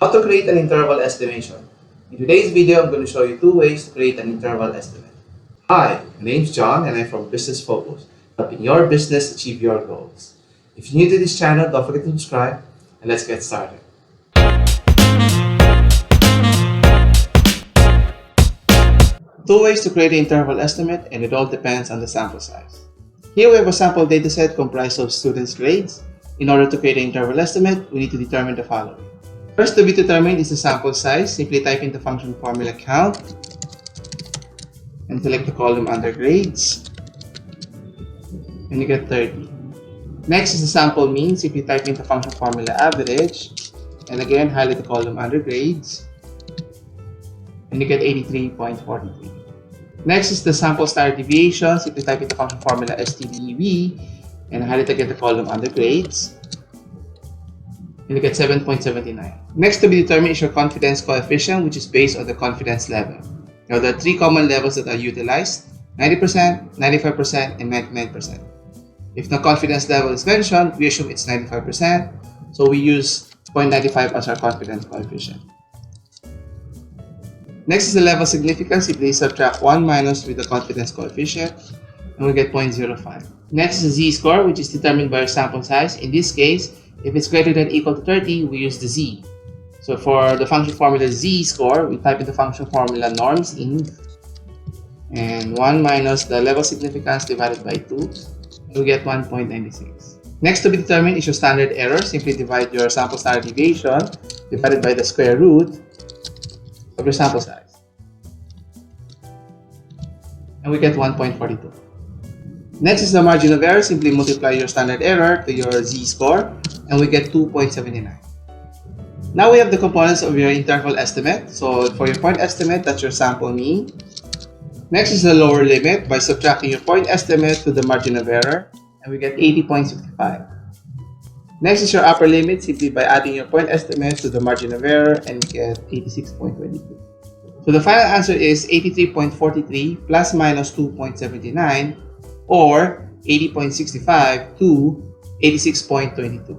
How to create an interval estimation. In today's video, I'm going to show you 2 ways to create an interval estimate. Hi, my name is John and I'm from Business Focus, helping your business achieve your goals. If you're new to this channel, don't forget to subscribe and let's get started. 2 ways to create an interval estimate, and it all depends on the sample size. Here we have a sample dataset comprised of students' grades. In order to create an interval estimate, we need to determine the following. First to be determined is the sample size. Simply type in the function formula count and select the column under grades, and you get 30. Next is the sample mean. Simply type in the function formula average, and again highlight the column under grades, and you get 83.43. Next is the sample standard deviation. Simply type in the function formula STDEV and highlight again the column under grades, and you get 7.79. Next to be determined is your confidence coefficient, which is based on the confidence level. Now there are 3 common levels that are utilized: 90%, 95%, and 99%. If the confidence level is mentioned, we assume it's 95%, so we use 0.95 as our confidence coefficient. Next is the level significance. Simply subtract 1 minus with the confidence coefficient, and we get 0.05. Next is the Z-score, which is determined by our sample size. In this case, if it's greater than or equal to 30, we use the Z. So for the function formula Z-score, we type in the function formula norms in, and 1 minus the level significance divided by 2, and we get 1.96. Next to be determined is your standard error. Simply divide your sample standard deviation divided by the square root of your sample size, and we get 1.42. Next is the margin of error. Simply multiply your standard error to your Z-score, and we get 2.79. Now we have the components of your interval estimate. So for your point estimate, that's your sample mean. Next is the lower limit by subtracting your point estimate to the margin of error, and we get 80.65. Next is your upper limit, simply by adding your point estimate to the margin of error, and we get 86.22. So the final answer is 83.43 plus minus 2.79, or 80.65 to 86.22.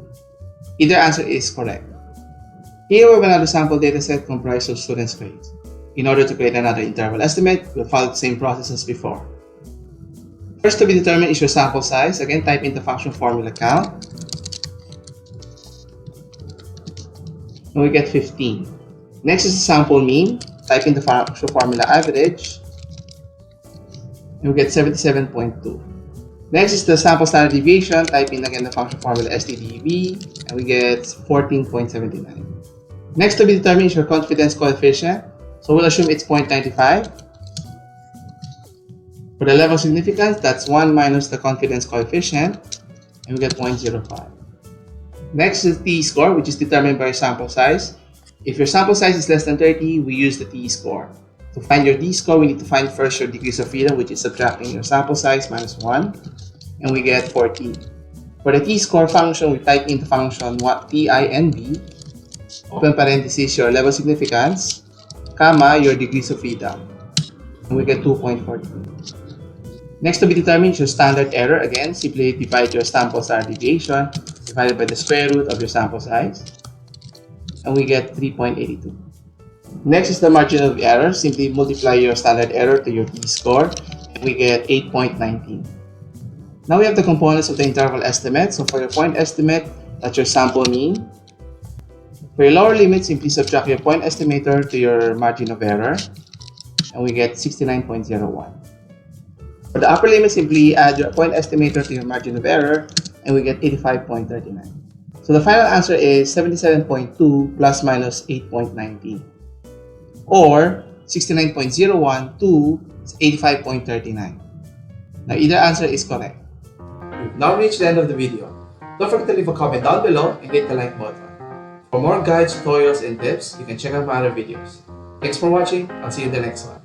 Either answer is correct. Here we have another sample dataset comprised of students' grades. In order to create another interval estimate, we'll follow the same process as before. First to be determined is your sample size. Again, type in the function formula count, and we get 15. Next is the sample mean. Type in the function formula average, and we get 77.2. Next is the sample standard deviation. Type in again the function formula STDEV, and we get 14.79. Next to be determined is your confidence coefficient. So we'll assume it's 0.95. For the level significance, that's 1 minus the confidence coefficient, and we get 0.05. Next is T-score, which is determined by your sample size. If your sample size is less than 30, we use the T-score. To find your T-score, we need to find first your degrees of freedom, which is subtracting your sample size minus 1, and we get 14. For the T-score function, we type in the function TINV, open parenthesis your level significance, comma your degrees of freedom, and we get 2.42. Next to be determined is your standard error. Again, simply divide your sample standard deviation divided by the square root of your sample size, and we get 3.82. Next is the margin of error. Simply multiply your standard error to your T-score, and we get 8.19. Now we have the components of the interval estimate. So for your point estimate, that's your sample mean. For your lower limit, simply subtract your point estimator to your margin of error, and we get 69.01. For the upper limit, simply add your point estimator to your margin of error, and we get 85.39. So the final answer is 77.2 plus minus 8.19, or 69.01 to 85.39. Now either answer is correct. We've now reached the end of the video. Don't forget to leave a comment down below and hit the like button. For more guides, tutorials, and tips, you can check out my other videos. Thanks for watching. I'll see you in the next one.